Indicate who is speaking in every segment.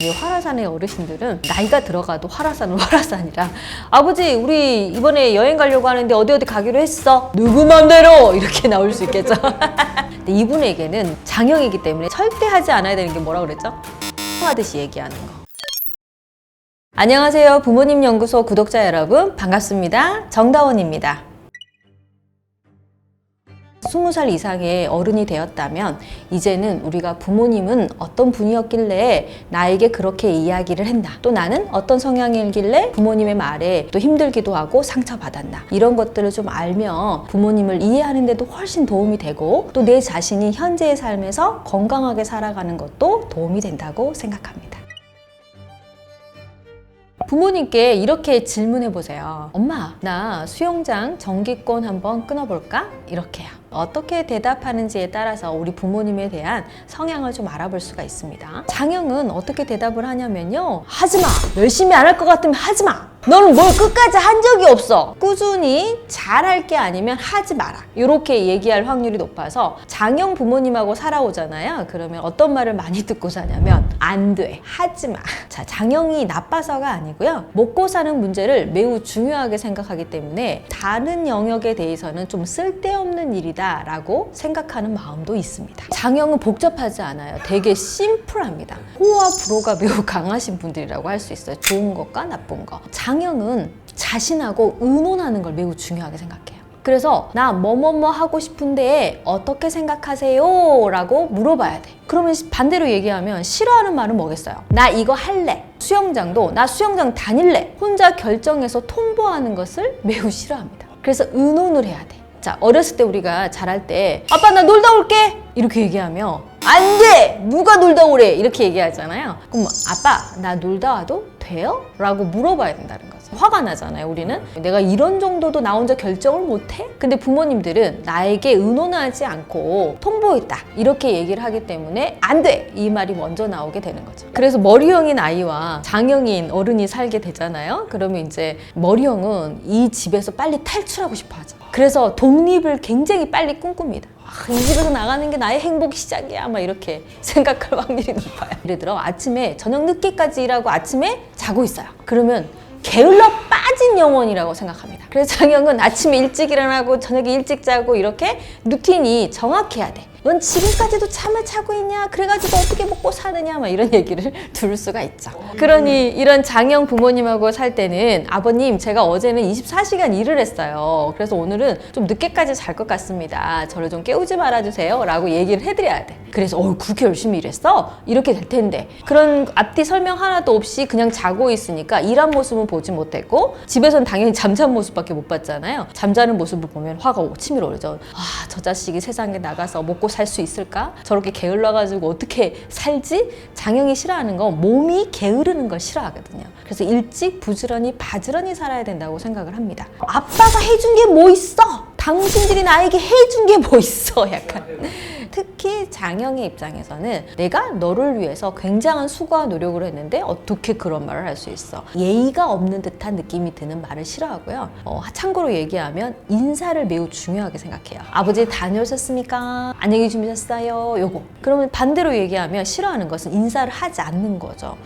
Speaker 1: 화라산의 어르신들은 나이가 들어가도 화라산은 화라산이라 아버지 우리 이번에 여행 가려고 하는데 어디 가기로 했어. 누구 맘대로 이렇게 나올 수 있겠죠. 근데 이분에게는 장형이기 때문에 절대 하지 않아야 되는 게 뭐라 그랬죠? 하듯이 얘기하는 거. 안녕하세요 부모님 연구소 구독자 여러분 반갑습니다. 정다원입니다. 20살 이상의 어른이 되었다면 이제는 우리가 부모님은 어떤 분이었길래 나에게 그렇게 이야기를 했나, 또 나는 어떤 성향이길래 부모님의 말에 또 힘들기도 하고 상처받았나, 이런 것들을 좀 알면 부모님을 이해하는 데도 훨씬 도움이 되고 또 내 자신이 현재의 삶에서 건강하게 살아가는 것도 도움이 된다고 생각합니다. 부모님께 이렇게 질문해 보세요. 엄마, 나 수영장 정기권 한번 끊어볼까? 이렇게요. 어떻게 대답하는지에 따라서 우리 부모님에 대한 성향을 좀 알아볼 수가 있습니다. 장형은 어떻게 대답을 하냐면요. 하지마! 열심히 안 할 것 같으면 하지마! 너는 뭘 끝까지 한 적이 없어! 꾸준히 잘할 게 아니면 하지 마라. 이렇게 얘기할 확률이 높아서 장형 부모님하고 살아오잖아요. 그러면 어떤 말을 많이 듣고 사냐면 안 돼! 하지마! 자, 장형이 나빠서가 아니고요. 먹고 사는 문제를 매우 중요하게 생각하기 때문에 다른 영역에 대해서는 좀 쓸데없는 일이다 라고 생각하는 마음도 있습니다. 장형은 복잡하지 않아요. 되게 심플합니다. 호화 불호가 매우 강하신 분들이라고 할 수 있어요. 좋은 것과 나쁜 것. 장형은 자신하고 의논하는 걸 매우 중요하게 생각해요. 그래서 나 뭐뭐뭐 하고 싶은데 어떻게 생각하세요? 라고 물어봐야 돼. 그러면 반대로 얘기하면 싫어하는 말은 뭐겠어요? 나 이거 할래. 수영장도 나 수영장 다닐래. 혼자 결정해서 통보하는 것을 매우 싫어합니다. 그래서 의논을 해야 돼. 자, 어렸을 때 우리가 잘할 때 아빠 나 놀다 올게 이렇게 얘기하면 안 돼! 누가 놀다 오래! 이렇게 얘기하잖아요. 그럼 아빠 나 놀다 와도 돼요? 라고 물어봐야 된다는 거죠. 화가 나잖아요. 우리는 내가 이런 정도도 나 혼자 결정을 못해? 근데 부모님들은 나에게 의논하지 않고 통보했다 이렇게 얘기를 하기 때문에 안 돼! 이 말이 먼저 나오게 되는 거죠. 그래서 머리형인 아이와 장형인 어른이 살게 되잖아요. 그러면 이제 머리형은 이 집에서 빨리 탈출하고 싶어 하죠. 그래서 독립을 굉장히 빨리 꿈꿉니다. 이 집에서 나가는 게 나의 행복 시작이야 막 이렇게 생각할 확률이 높아요. 예를 들어 아침에 저녁 늦게까지 일하고 아침에 자고 있어요. 그러면 게을러 빠진 영혼이라고 생각합니다. 그래서 장형은 아침에 일찍 일어나고 저녁에 일찍 자고 이렇게 루틴이 정확해야 돼. 넌 지금까지도 잠을 자고 있냐? 그래가지고 어떻게 먹고 사느냐? 막 이런 얘기를 들을 수가 있죠. 그러니 이런 장형 부모님하고 살 때는 아버님 제가 어제는 24시간 일을 했어요. 그래서 오늘은 좀 늦게까지 잘 것 같습니다. 저를 좀 깨우지 말아주세요. 라고 얘기를 해드려야 돼. 그래서 그렇게 열심히 일했어? 이렇게 될 텐데. 그런 앞뒤 설명 하나도 없이 그냥 자고 있으니까 일한 모습은 보지 못했고 집에서는 당연히 잠자는 모습밖에 못 봤잖아요. 잠자는 모습을 보면 화가 치밀어 오르죠. 저 자식이 세상에 나가서 먹고 살 수 있을까? 저렇게 게을러가지고 어떻게 살지? 장형이 싫어하는 건 몸이 게으르는 걸 싫어하거든요. 그래서 일찍 부지런히 바지런히 살아야 된다고 생각을 합니다. 아빠가 해준 게 뭐 있어? 당신들이 나에게 해준 게 뭐 있어? 약간 특히 장형의 입장에서는 내가 너를 위해서 굉장한 수고와 노력을 했는데 어떻게 그런 말을 할 수 있어? 예의가 없는 듯한 느낌이 드는 말을 싫어하고요. 참고로 얘기하면 인사를 매우 중요하게 생각해요. 아버지 다녀오셨습니까? 안녕히 주무셨어요? 요거. 그러면 반대로 얘기하면 싫어하는 것은 인사를 하지 않는 거죠.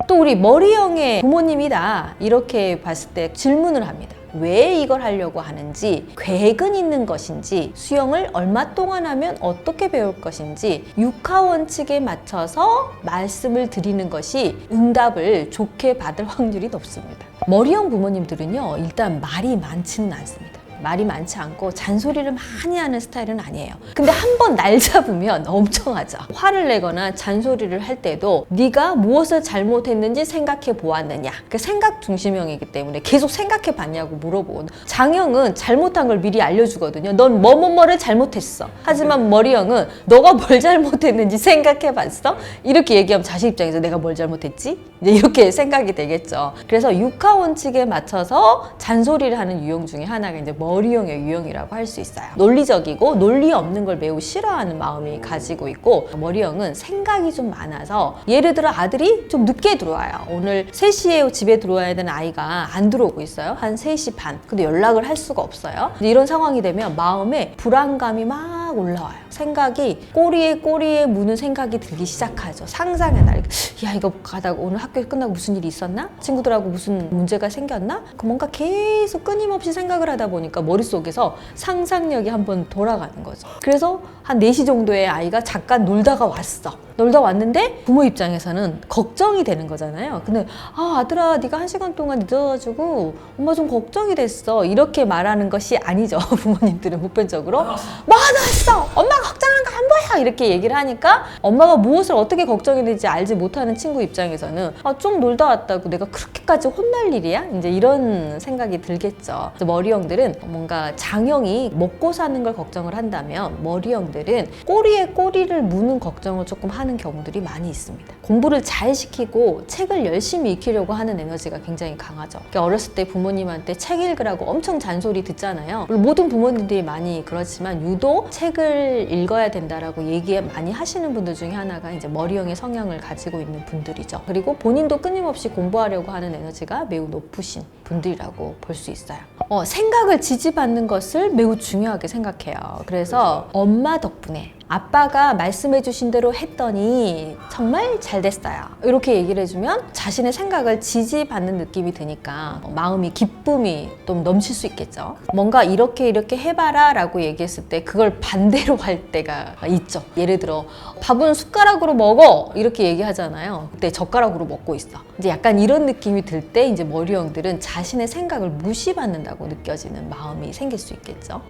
Speaker 1: 또 우리 머리형의 부모님이다 이렇게 봤을 때 질문을 합니다. 왜 이걸 하려고 하는지, 계획은 있는 것인지, 수영을 얼마 동안 하면 어떻게 배울 것인지 육하 원칙에 맞춰서 말씀을 드리는 것이 응답을 좋게 받을 확률이 높습니다. 머리형 부모님들은요 일단 말이 많지는 않습니다. 말이 많지 않고 잔소리를 많이 하는 스타일은 아니에요. 근데 한 번 날 잡으면 엄청 하죠. 화를 내거나 잔소리를 할 때도 네가 무엇을 잘못했는지 생각해 보았느냐. 그 생각 중심형이기 때문에 계속 생각해 봤냐고 물어보고, 장형은 잘못한 걸 미리 알려주거든요. 넌 뭐뭐뭐를 잘못했어. 하지만 머리형은 너가 뭘 잘못했는지 생각해 봤어? 이렇게 얘기하면 자식 입장에서 내가 뭘 잘못했지? 이제 이렇게 생각이 되겠죠. 그래서 육하 원칙에 맞춰서 잔소리를 하는 유형 중에 하나가 이제 머리형의 유형이라고 할 수 있어요. 논리적이고 논리 없는 걸 매우 싫어하는 마음이 가지고 있고, 머리형은 생각이 좀 많아서 예를 들어 아들이 좀 늦게 들어와요. 오늘 3시에 집에 들어와야 되는 아이가 안 들어오고 있어요. 한 3시 반. 근데 연락을 할 수가 없어요. 이런 상황이 되면 마음에 불안감이 막 막 올라와요. 생각이 꼬리에 무는 생각이 들기 시작하죠. 상상의 날. 야, 이거 가다가 오늘 학교에 끝나고 무슨 일이 있었나? 친구들하고 무슨 문제가 생겼나? 뭔가 계속 끊임없이 생각을 하다 보니까 머릿속에서 상상력이 한번 돌아가는 거죠. 그래서 한 4시 정도에 아이가 잠깐 놀다가 왔어. 놀다 왔는데 부모 입장에서는 걱정이 되는 거잖아요. 근데 아들아, 네가 1시간 동안 늦어가지고 엄마 좀 걱정이 됐어. 이렇게 말하는 것이 아니죠. 부모님들은 보편적으로 뭐 나왔어, 엄마 걱정하는 거 안 보여, 이렇게 얘기를 하니까 엄마가 무엇을 어떻게 걱정이 되는지 알지 못하는 친구 입장에서는 좀 놀다 왔다고 내가 그렇게까지 혼날 일이야? 이제 이런 생각이 들겠죠. 머리형들은 뭔가 장형이 먹고 사는 걸 걱정을 한다면 머리형들은 꼬리에 꼬리를 무는 걱정을 조금 하는 경우들이 많이 있습니다. 공부를 잘 시키고 책을 열심히 익히려고 하는 에너지가 굉장히 강하죠. 그러니까 어렸을 때 부모님한테 책 읽으라고 엄청 잔소리 듣잖아요. 물론 모든 부모님들이 많이 그렇지만 유독 책을 읽어야 된다라고 얘기 많이 하시는 분들 중에 하나가 이제 머리형의 성향을 가지고 있는 분들이죠. 그리고 본인도 끊임없이 공부하려고 하는 에너지가 매우 높으신 분들이라고 볼 수 있어요. 생각을 지지받는 것을 매우 중요하게 생각해요. 그래서 엄마 덕분에 아빠가 말씀해 주신 대로 했더니 정말 잘 됐어요, 이렇게 얘기를 해주면 자신의 생각을 지지받는 느낌이 드니까 마음이 기쁨이 좀 넘칠 수 있겠죠. 뭔가 이렇게 해봐라 라고 얘기했을 때 그걸 반대로 할 때가 있죠. 예를 들어 밥은 숟가락으로 먹어 이렇게 얘기하잖아요. 그때 젓가락으로 먹고 있어. 이제 약간 이런 느낌이 들 때 이제 머리형들은 자신의 생각을 무시받는다고 느껴지는 마음이 생길 수 있겠죠.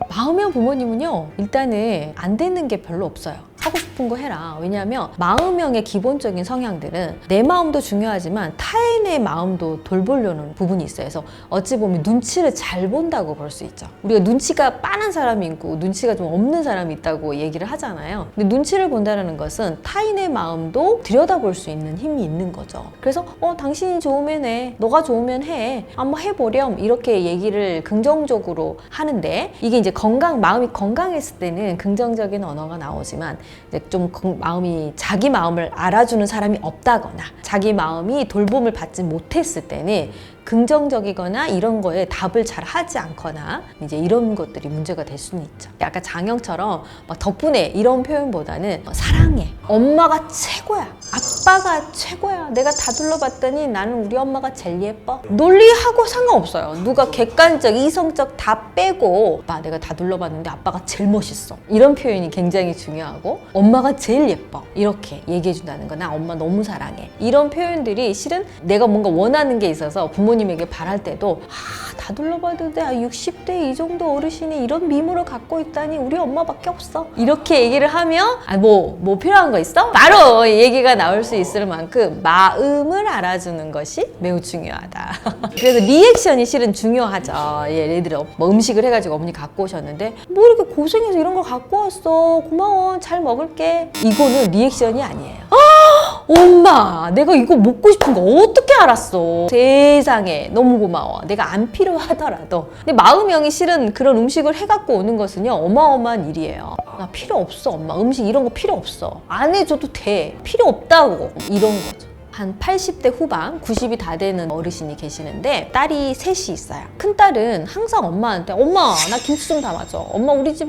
Speaker 1: 마음형 부모님은요, 일단은 안 되는 게 별로 없어요. 하고 싶은 거 해라. 왜냐하면 마음형의 기본적인 성향들은 내 마음도 중요하지만 타인의 마음도 돌보려는 부분이 있어요. 그래서 어찌 보면 눈치를 잘 본다고 볼 수 있죠. 우리가 눈치가 빠른 사람이 있고 눈치가 좀 없는 사람이 있다고 얘기를 하잖아요. 근데 눈치를 본다는 것은 타인의 마음도 들여다볼 수 있는 힘이 있는 거죠. 그래서 당신이 좋으면 해, 너가 좋으면 해, 한번 해보렴, 이렇게 얘기를 긍정적으로 하는데, 이게 이제 마음이 건강했을 때는 긍정적인 언어가 나오지만 이제 좀 마음이 자기 마음을 알아주는 사람이 없다거나 자기 마음이 돌봄을 받지 못했을 때는 긍정적이거나 이런 거에 답을 잘 하지 않거나 이제 이런 것들이 문제가 될 수는 있죠. 약간 장형처럼 막 덕분에 이런 표현보다는 사랑해, 엄마가 최고야, 아빠가 최고야, 내가 다 둘러봤더니 나는 우리 엄마가 제일 예뻐. 논리하고 상관없어요. 누가 객관적, 이성적 다 빼고 내가 다 둘러봤는데 아빠가 제일 멋있어, 이런 표현이 굉장히 중요하고, 엄마가 제일 예뻐 이렇게 얘기해 준다는 거, 나 엄마 너무 사랑해, 이런 표현들이 실은 내가 뭔가 원하는 게 있어서 부모님에게 바랄 때도 다 둘러봤는데 60대 이 정도 어르신이 이런 미모를 갖고 있다니 우리 엄마밖에 없어, 이렇게 얘기를 하면 뭐 필요한 거 있어? 바로 얘기가 나올 수 있을 만큼 마음을 알아주는 것이 매우 중요하다. 그래서 리액션이 실은 중요하죠. 예를 들어 뭐 음식을 해가지고 어머니 갖고 오셨는데 뭐 이렇게 고생해서 이런 걸 갖고 왔어, 고마워, 잘 먹을게, 이거는 리액션이 아니에요. 엄마, 내가 이거 먹고 싶은 거 어떻게 알았어? 세상에 너무 고마워, 내가 안 필요하더라도. 근데 마음형이 실은 그런 음식을 해갖고 오는 것은요, 어마어마한 일이에요. 나 필요 없어, 엄마, 음식 이런 거 필요 없어, 안 해줘도 돼, 필요 없다고, 이런 거죠. 한 80대 후반, 90이 다 되는 어르신이 계시는데 딸이 셋이 있어요. 큰딸은 항상 엄마한테 엄마, 나 김치 좀 담아줘, 엄마, 우리 집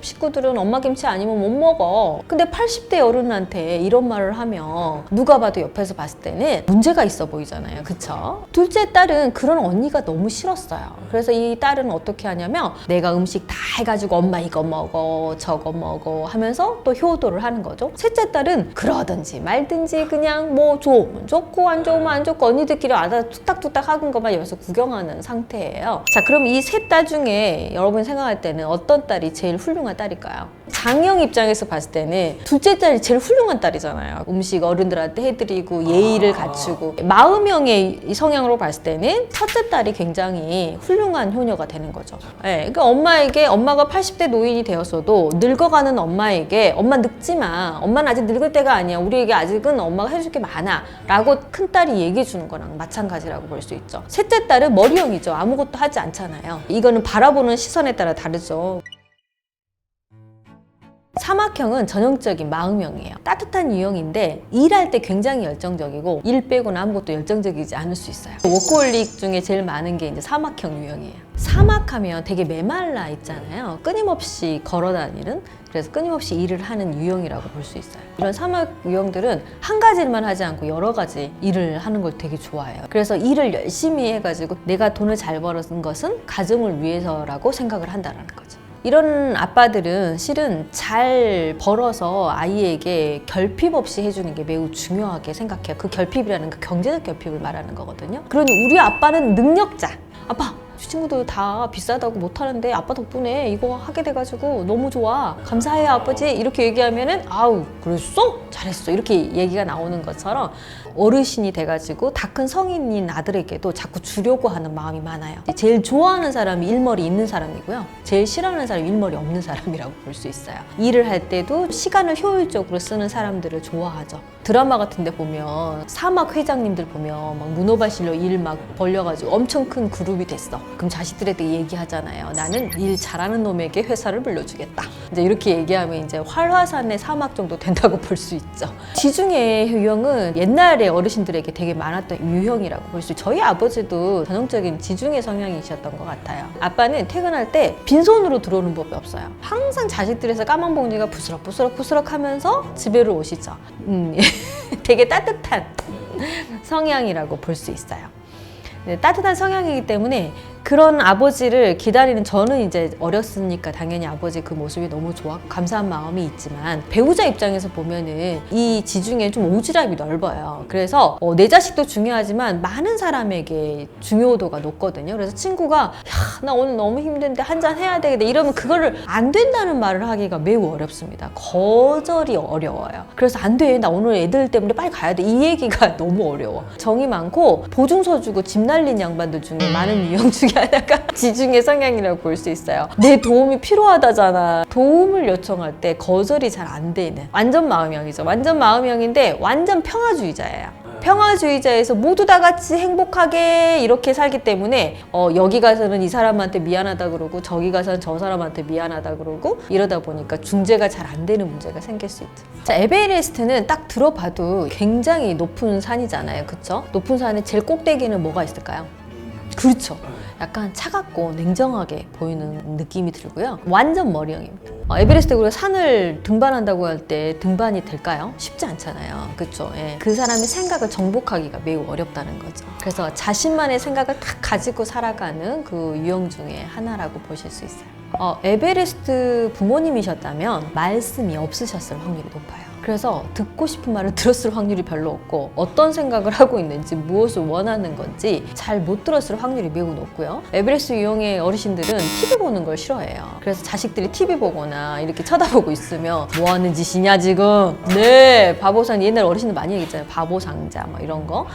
Speaker 1: 식구들은 엄마 김치 아니면 못 먹어. 근데 80대 어른한테 이런 말을 하면 누가 봐도 옆에서 봤을 때는 문제가 있어 보이잖아요. 그쵸? 둘째 딸은 그런 언니가 너무 싫었어요. 그래서 이 딸은 어떻게 하냐면 내가 음식 다 해가지고 엄마 이거 먹어, 저거 먹어 하면서 또 효도를 하는 거죠. 셋째 딸은 그러든지 말든지 그냥 뭐 좋으면 좋고 안 좋으면 안 좋고 언니들끼리 와서 툭탁툭탁 하는 것만 옆에서 구경하는 상태예요. 자, 그럼 이 셋 딸 중에 여러분이 생각할 때는 어떤 딸이 제일 훌륭한 딸일까요? 장형 입장에서 봤을 때는 둘째 딸이 제일 훌륭한 딸이잖아요. 음식 어른들한테 해드리고 예의를 갖추고. 마음형의 성향으로 봤을 때는 첫째 딸이 굉장히 훌륭한 효녀가 되는 거죠. 네, 그러니까 엄마가 80대 노인이 되었어도 늙어가는 엄마에게 엄마 늙지 마, 엄마는 아직 늙을 때가 아니야, 우리에게 아직은 엄마가 해줄 게 많아 라고 큰딸이 얘기해 주는 거랑 마찬가지라고 볼 수 있죠. 셋째 딸은 머리형이죠. 아무것도 하지 않잖아요. 이거는 바라보는 시선에 따라 다르죠. 사막형은 전형적인 마음형이에요. 따뜻한 유형인데 일할 때 굉장히 열정적이고 일 빼고는 아무것도 열정적이지 않을 수 있어요. 워커홀릭 중에 제일 많은 게 이제 사막형 유형이에요. 사막하면 되게 메말라 있잖아요. 끊임없이 걸어다니는, 그래서 끊임없이 일을 하는 유형이라고 볼 수 있어요. 이런 사막 유형들은 한 가지 일만 하지 않고 여러 가지 일을 하는 걸 되게 좋아해요. 그래서 일을 열심히 해가지고 내가 돈을 잘 벌은 것은 가정을 위해서라고 생각을 한다는 거죠. 이런 아빠들은 실은 잘 벌어서 아이에게 결핍 없이 해주는 게 매우 중요하게 생각해요. 그 결핍이라는 그 경제적 결핍을 말하는 거거든요. 그러니 우리 아빠는 능력자. 아빠, 친구들 다 비싸다고 못하는데 아빠 덕분에 이거 하게 돼가지고 너무 좋아. 감사해 아버지. 이렇게 얘기하면은 아우 그랬어? 잘했어. 이렇게 얘기가 나오는 것처럼 어르신이 돼가지고 다 큰 성인인 아들에게도 자꾸 주려고 하는 마음이 많아요. 제일 좋아하는 사람이 일머리 있는 사람이고요. 제일 싫어하는 사람이 일머리 없는 사람이라고 볼 수 있어요. 일을 할 때도 시간을 효율적으로 쓰는 사람들을 좋아하죠. 드라마 같은 데 보면 사막 회장님들 보면 막 문어발실로 일 막 벌려가지고 엄청 큰 그룹이 됐어. 그럼 자식들한테 얘기하잖아요. 나는 일 잘하는 놈에게 회사를 물려주겠다. 이제 이렇게 얘기하면 이제 활화산의 사막 정도 된다고 볼 수 있죠. 지중해 유형은 옛날에 어르신들에게 되게 많았던 유형이라고 볼 수 있어요. 저희 아버지도 전형적인 지중해 성향이셨던 것 같아요. 아빠는 퇴근할 때 빈손으로 들어오는 법이 없어요. 항상 자식들에서 까만 봉지가 부스럭부스럭 하면서 집에로 오시죠. 되게 따뜻한 성향이라고 볼 수 있어요. 네, 따뜻한 성향이기 때문에 그런 아버지를 기다리는 저는 이제 어렸으니까 당연히 아버지 그 모습이 너무 좋아 감사한 마음이 있지만 배우자 입장에서 보면은 이 지중해 좀 오지랖이 넓어요. 그래서 내 자식도 중요하지만 많은 사람에게 중요도가 높거든요. 그래서 친구가 야, 나 오늘 너무 힘든데 한잔 해야 되겠다 이러면 그거를 안 된다는 말을 하기가 매우 어렵습니다. 거절이 어려워요. 그래서 안 돼, 나 오늘 애들 때문에 빨리 가야 돼, 이 얘기가 너무 어려워. 정이 많고 보증서 주고 집 날린 양반들 중에 많은 유형 중에 하나가 지중해 성향이라고 볼 수 있어요. 내 도움이 필요하다잖아. 도움을 요청할 때 거절이 잘 안 되는 완전 마음형이죠. 완전 마음형인데 완전 평화주의자예요. 평화주의자에서 모두 다 같이 행복하게 이렇게 살기 때문에 여기 가서는 이 사람한테 미안하다 그러고 저기 가서는 저 사람한테 미안하다 그러고 이러다 보니까 중재가 잘 안 되는 문제가 생길 수 있죠. 자, 에베레스트는 딱 들어봐도 굉장히 높은 산이잖아요. 그쵸? 높은 산의 제일 꼭대기에는 뭐가 있을까요? 그렇죠. 약간 차갑고 냉정하게 보이는 느낌이 들고요. 완전 머리형입니다. 에베레스트 그리고 산을 등반한다고 할 때 등반이 될까요? 쉽지 않잖아요. 그렇죠? 예. 그 사람의 생각을 정복하기가 매우 어렵다는 거죠. 그래서 자신만의 생각을 딱 가지고 살아가는 그 유형 중에 하나라고 보실 수 있어요. 에베레스트 부모님이셨다면 말씀이 없으셨을 확률이 높아요. 그래서 듣고 싶은 말을 들었을 확률이 별로 없고 어떤 생각을 하고 있는지 무엇을 원하는 건지 잘 못 들었을 확률이 매우 높고요. 에베레스트 유형의 어르신들은 TV 보는 걸 싫어해요. 그래서 자식들이 TV 보거나 이렇게 쳐다보고 있으면 뭐 하는 짓이냐 지금. 네, 바보상 옛날 어르신들 많이 얘기했잖아요. 바보상자 뭐 이런 거.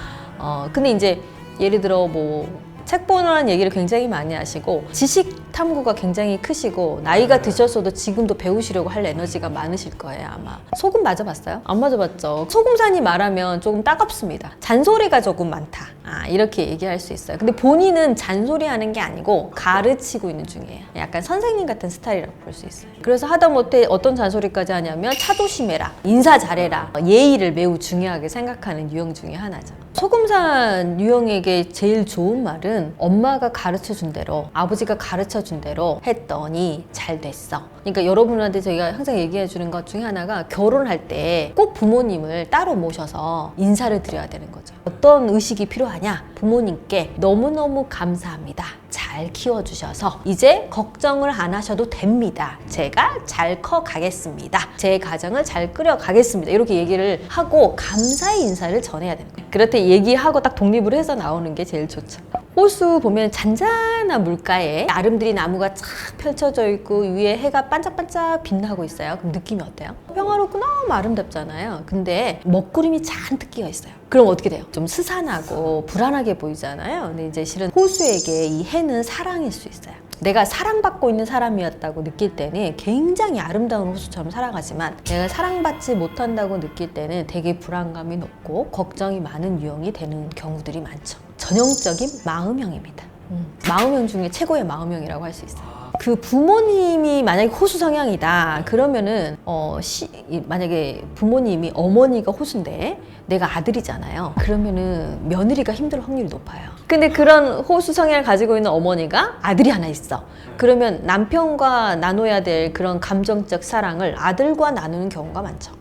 Speaker 1: 근데 이제 예를 들어 뭐 책 보느라는 얘기를 굉장히 많이 하시고 지식 탐구가 굉장히 크시고 나이가 드셨어도 지금도 배우시려고 할 에너지가 많으실 거예요. 아마 소금 맞아봤어요? 안 맞아봤죠. 소금산이 말하면 조금 따갑습니다. 잔소리가 조금 많다, 이렇게 얘기할 수 있어요. 근데 본인은 잔소리하는 게 아니고 가르치고 있는 중이에요. 약간 선생님 같은 스타일이라고 볼 수 있어요. 그래서 하다못해 어떤 잔소리까지 하냐면 차 조심해라, 인사 잘해라, 예의를 매우 중요하게 생각하는 유형 중에 하나죠. 소금산 유형에게 제일 좋은 말은 엄마가 가르쳐준 대로, 아버지가 가르쳐준 대로 했더니 잘 됐어. 그러니까 여러분한테 저희가 항상 얘기해 주는 것 중에 하나가 결혼할 때 꼭 부모님을 따로 모셔서 인사를 드려야 되는 거죠. 어떤 의식이 필요하냐? 부모님께 너무너무 감사합니다. 잘 키워주셔서 이제 걱정을 안 하셔도 됩니다. 제가 잘 커가겠습니다. 제 가정을 잘 끌어가겠습니다. 이렇게 얘기를 하고 감사의 인사를 전해야 되는 거예요. 그렇게 얘기하고 딱 독립을 해서 나오는 게 제일 좋죠. 호수 보면 잔잔한 물가에 아름드리 나무가 쫙 펼쳐져 있고 위에 해가 반짝반짝 빛나고 있어요. 그럼 느낌이 어때요? 평화롭고 너무 아름답잖아요. 근데 먹구름이 잔뜩 끼어 있어요. 그럼 어떻게 돼요? 좀 스산하고 불안하게 보이잖아요. 근데 이제 실은 호수에게 이 해는 사랑일 수 있어요. 내가 사랑받고 있는 사람이었다고 느낄 때는 굉장히 아름다운 호수처럼 살아가지만 내가 사랑받지 못한다고 느낄 때는 되게 불안감이 높고 걱정이 많은 유형이 되는 경우들이 많죠. 전형적인 마음형입니다. 마음형 중에 최고의 마음형이라고 할 수 있어요. 그 부모님이 만약에 호수 성향이다 그러면은 만약에 부모님이 어머니가 호수인데 내가 아들이잖아요. 그러면은 며느리가 힘들 확률이 높아요. 근데 그런 호수 성향을 가지고 있는 어머니가 아들이 하나 있어. 그러면 남편과 나눠야 될 그런 감정적 사랑을 아들과 나누는 경우가 많죠.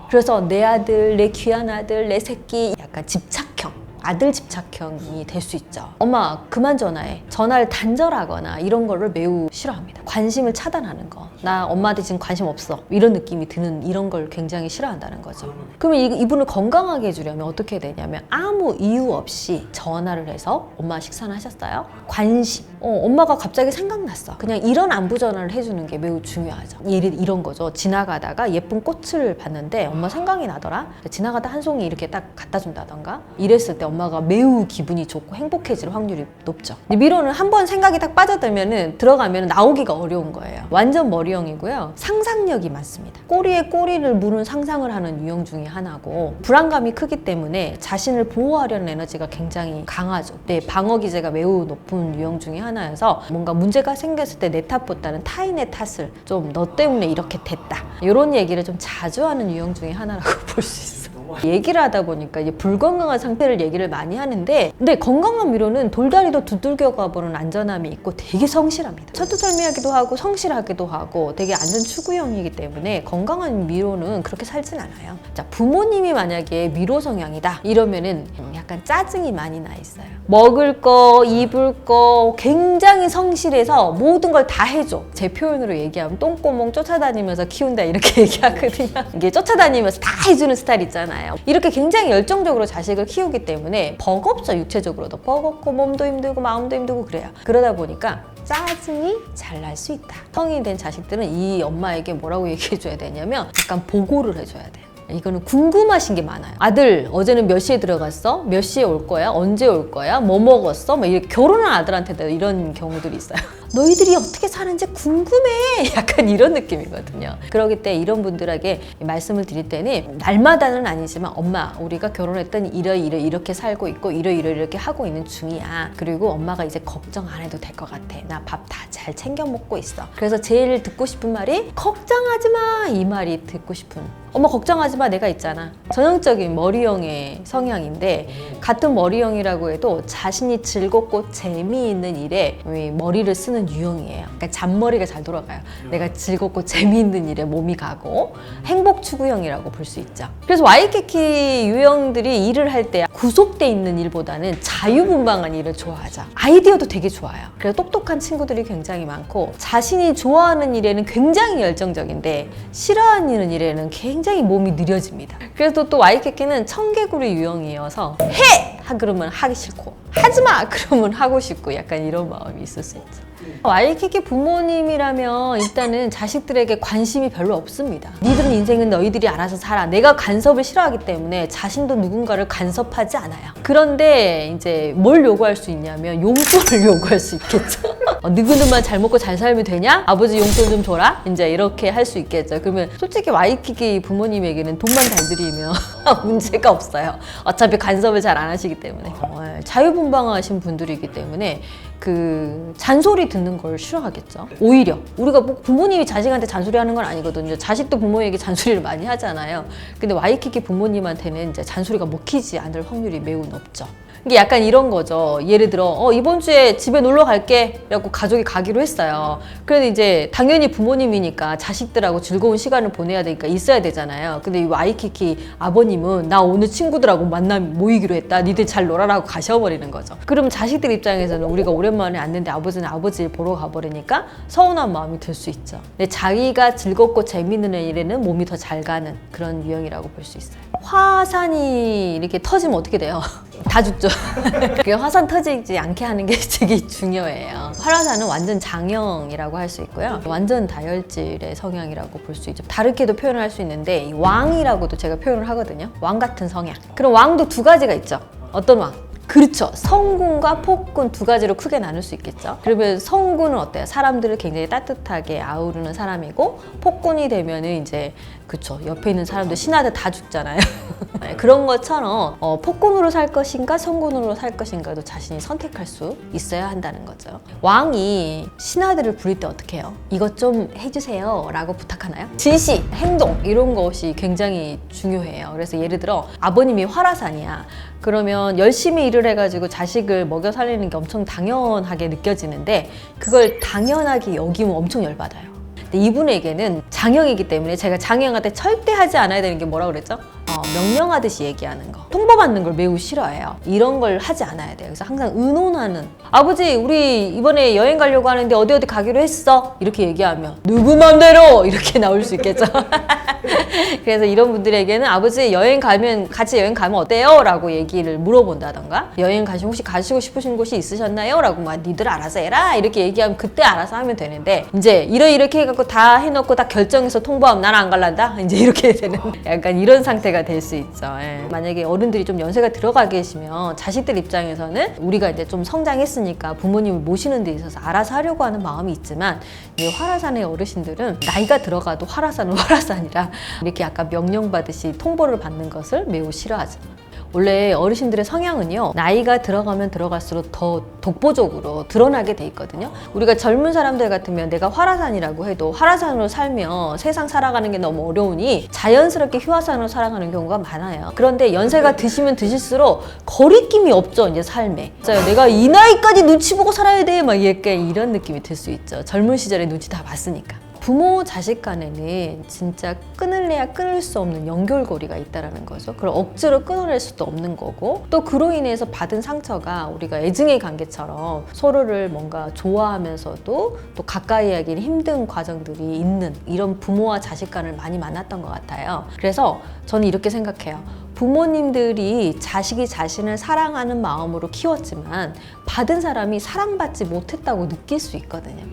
Speaker 1: 그래서 내 아들, 내 귀한 아들, 내 새끼 약간 집착형, 아들 집착형이 될 수 있죠. 엄마 그만 전화해. 전화를 단절하거나 이런 거를 매우 싫어합니다. 관심을 차단하는 거. 나 엄마한테 지금 관심 없어. 이런 느낌이 드는 이런 걸 굉장히 싫어한다는 거죠. 그러면 이분을 건강하게 해주려면 어떻게 해야 되냐면 아무 이유 없이 전화를 해서 엄마 식사는 하셨어요? 관심. 엄마가 갑자기 생각났어. 그냥 이런 안부 전화를 해주는 게 매우 중요하죠. 이런 거죠. 지나가다가 예쁜 꽃을 봤는데 엄마 생각이 나더라. 지나가다 한 송이 이렇게 딱 갖다 준다던가 이랬을 때 엄마가 매우 기분이 좋고 행복해질 확률이 높죠. 미로는 한번 생각이 딱 빠져들면은 들어가면 나오기가 어려운 거예요. 완전 머리형이고요. 상상력이 많습니다. 꼬리에 꼬리를 무는 상상을 하는 유형 중에 하나고 불안감이 크기 때문에 자신을 보호하려는 에너지가 굉장히 강하죠. 네, 방어 기제가 매우 높은 유형 중에 하나여서 뭔가 문제가 생겼을 때 내 탓보다는 타인의 탓을 좀 너 때문에 이렇게 됐다. 이런 얘기를 좀 자주 하는 유형 중에 하나라고 볼 수 있어요. 얘기를 하다 보니까 이제 불건강한 상태를 얘기를 많이 하는데 근데 건강한 미로는 돌다리도 두들겨 가보는 안전함이 있고 되게 성실합니다. 철두철미하기도 하고 성실하기도 하고 되게 안전 추구형이기 때문에 건강한 미로는 그렇게 살진 않아요. 자, 부모님이 만약에 미로 성향이다 이러면은 약간 짜증이 많이 나 있어요. 먹을 거, 입을 거 굉장히 성실해서 모든 걸 다 해줘. 제 표현으로 얘기하면 똥구멍 쫓아다니면서 키운다 이렇게 얘기하거든요. 이게 쫓아다니면서 다 해주는 스타일 있잖아요. 이렇게 굉장히 열정적으로 자식을 키우기 때문에 버겁죠. 육체적으로도 버겁고 몸도 힘들고 마음도 힘들고 그래요. 그러다 보니까 짜증이 잘 날 수 있다. 성인이 된 자식들은 이 엄마에게 뭐라고 얘기해 줘야 되냐면 약간 보고를 해줘야 돼요. 이거는 궁금하신 게 많아요. 아들 어제는 몇 시에 들어갔어? 몇 시에 올 거야? 언제 올 거야? 뭐 먹었어? 막 이렇게 결혼한 아들한테도 이런 경우들이 있어요. 너희들이 어떻게 사는지 궁금해. 약간 이런 느낌이거든요. 그렇기 때문에 이런 분들에게 말씀을 드릴 때는 날마다는 아니지만 엄마 우리가 결혼했더니 이렇게 살고 있고 이렇게 하고 있는 중이야. 그리고 엄마가 이제 걱정 안 해도 될 것 같아. 나 밥 다 잘 챙겨 먹고 있어. 그래서 제일 듣고 싶은 말이 걱정하지 마. 이 말이 듣고 싶은. 엄마 걱정하지 마. 내가 있잖아. 전형적인 머리형의 성향인데 같은 머리형이라고 해도 자신이 즐겁고 재미있는 일에 머리를 쓰는 유형이에요. 그러니까 잔머리가 잘 돌아가요. 내가 즐겁고 재미있는 일에 몸이 가고 행복 추구형이라고 볼 수 있죠. 그래서 와이키키 유형들이 일을 할 때 구속돼 있는 일보다는 자유분방한 일을 좋아하죠. 아이디어도 되게 좋아요. 그래서 똑똑한 친구들이 굉장히 많고 자신이 좋아하는 일에는 굉장히 열정적인데 싫어하는 일에는 굉장히 몸이 느려집니다. 그래서 또 와이키키는 청개구리 유형이어서 해! 그러면 하기 싫고 하지마! 그러면 하고 싶고 약간 이런 마음이 있을 수 있죠. 와이키키 부모님이라면 일단은 자식들에게 관심이 별로 없습니다. 니들은 인생은 너희들이 알아서 살아. 내가 간섭을 싫어하기 때문에 자신도 누군가를 간섭하지 않아요. 그런데 이제 뭘 요구할 수 있냐면 용돈을 요구할 수 있겠죠. 누구는만 잘 먹고 잘 살면 되냐? 아버지 용돈 좀 줘라? 이제 이렇게 할 수 있겠죠. 그러면 솔직히 와이키키 부모님에게는 돈만 잘 드리면 문제가 없어요. 어차피 간섭을 잘 안 하시기 때문에. 자유분방하신 분들이기 때문에 그 잔소리 듣는 걸 싫어하겠죠. 오히려 우리가 뭐 부모님이 자식한테 잔소리하는 건 아니거든요. 자식도 부모에게 잔소리를 많이 하잖아요. 근데 와이키키 부모님한테는 이제 잔소리가 먹히지 않을 확률이 매우 높죠. 이게 약간 이런 거죠. 예를 들어 이번 주에 집에 놀러 갈게 라고 가족이 가기로 했어요. 그래도 이제 당연히 부모님이니까 자식들하고 즐거운 시간을 보내야 되니까 있어야 되잖아요. 근데 이 와이키키 아버님은 나 오늘 친구들하고 모이기로 했다. 니들 잘 놀아라고 가셔버리는 거죠. 그러면 자식들 입장에서는 우리가 오랜만에 왔는데 아버지는 아버지를 보러 가버리니까 서운한 마음이 들 수 있죠. 근데 자기가 즐겁고 재밌는 일에는 몸이 더 잘 가는 그런 유형이라고 볼 수 있어요. 화산이 이렇게 터지면 어떻게 돼요? 다 죽죠. 화산 터지지 않게 하는 게 되게 중요해요. 활화산은 완전 장형이라고 할 수 있고요. 완전 다혈질의 성향이라고 볼 수 있죠. 다르게도 표현을 할 수 있는데 이 왕이라고도 제가 표현을 하거든요. 왕 같은 성향. 그럼 왕도 두 가지가 있죠. 어떤 왕? 그렇죠. 성군과 폭군 두 가지로 크게 나눌 수 있겠죠. 그러면 성군은 어때요? 사람들을 굉장히 따뜻하게 아우르는 사람이고 폭군이 되면은 이제 그쵸. 옆에 있는 사람들 신하들 다 죽잖아요. 네, 그런 것처럼 폭군으로 살 것인가 성군으로 살 것인가도 자신이 선택할 수 있어야 한다는 거죠. 왕이 신하들을 부릴 때 어떻게 해요? 이것 좀 해주세요 라고 부탁하나요? 지시, 행동 이런 것이 굉장히 중요해요. 그래서 예를 들어 아버님이 화라산이야. 그러면 열심히 일을 해가지고 자식을 먹여 살리는 게 엄청 당연하게 느껴지는데 그걸 당연하게 여기면 엄청 열받아요. 근데 이분에게는 장형이기 때문에 제가 장형한테 절대 하지 않아야 되는 게 뭐라고 그랬죠? 명령하듯이 얘기하는 거. 통보받는 걸 매우 싫어해요. 이런 걸 하지 않아야 돼요. 그래서 항상 의논하는. 아버지, 우리 이번에 여행 가려고 하는데 어디 어디 가기로 했어. 이렇게 얘기하면 누구 맘대로 이렇게 나올 수 있겠죠. 그래서 이런 분들에게는 아버지 여행 가면 같이 여행 가면 어때요? 라고 얘기를 물어본다던가 여행 혹시 가시고 싶으신 곳이 있으셨나요? 라고 막 니들 알아서 해라 이렇게 얘기하면 그때 알아서 하면 되는데 이제 이렇게 해갖고 다 해놓고 다 결정해서 통보하면 난 안 갈란다? 이제 이렇게 되는 약간 이런 상태가 될 수 있죠. 예. 만약에 어른들이 좀 연세가 들어가 계시면 자식들 입장에서는 우리가 이제 좀 성장했으니까 부모님을 모시는 데 있어서 알아서 하려고 하는 마음이 있지만 이 화라산의 어르신들은 나이가 들어가도 화라산은 화라산이라 이렇게 약간 명령받듯이 통보를 받는 것을 매우 싫어하죠. 원래 어르신들의 성향은요 나이가 들어가면 들어갈수록 더 독보적으로 드러나게 돼 있거든요. 우리가 젊은 사람들 같으면 내가 화라산이라고 해도 화라산으로 살면 세상 살아가는 게 너무 어려우니 자연스럽게 휴화산으로 살아가는 경우가 많아요. 그런데 연세가 드시면 드실수록 거리낌이 없죠. 이제 삶에 진짜요. 내가 이 나이까지 눈치 보고 살아야 돼 막 이런 느낌이 들 수 있죠. 젊은 시절에 눈치 다 봤으니까. 부모 자식 간에는 진짜 끊을래야 끊을 수 없는 연결고리가 있다는 거죠. 그걸 억지로 끊어낼 수도 없는 거고 또 그로 인해서 받은 상처가 우리가 애증의 관계처럼 서로를 뭔가 좋아하면서도 또 가까이 하기는 힘든 과정들이 있는 이런 부모와 자식 간을 많이 만났던 것 같아요. 그래서 저는 이렇게 생각해요. 부모님들이 자식이 자신을 사랑하는 마음으로 키웠지만 받은 사람이 사랑받지 못했다고 느낄 수 있거든요.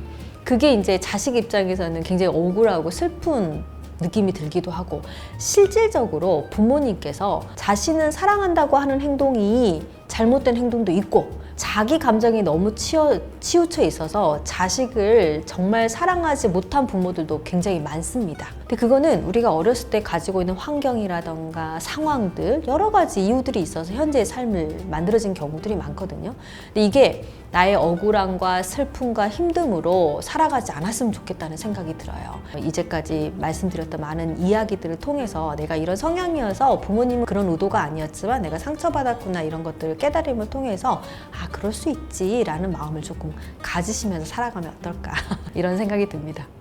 Speaker 1: 그게 이제 자식 입장에서는 굉장히 억울하고 슬픈 느낌이 들기도 하고 실질적으로 부모님께서 자신을 사랑한다고 하는 행동이 잘못된 행동도 있고 자기 감정이 너무 치우쳐 있어서 자식을 정말 사랑하지 못한 부모들도 굉장히 많습니다. 근데 그거는 우리가 어렸을 때 가지고 있는 환경이라던가 상황들 여러 가지 이유들이 있어서 현재의 삶을 만들어진 경우들이 많거든요. 근데 이게 나의 억울함과 슬픔과 힘듦으로 살아가지 않았으면 좋겠다는 생각이 들어요. 이제까지 말씀드렸던 많은 이야기들을 통해서 내가 이런 성향이어서 부모님은 그런 의도가 아니었지만 내가 상처받았구나 이런 것들을 깨달음을 통해서 그럴 수 있지 라는 마음을 조금 가지시면서 살아가면 어떨까 이런 생각이 듭니다.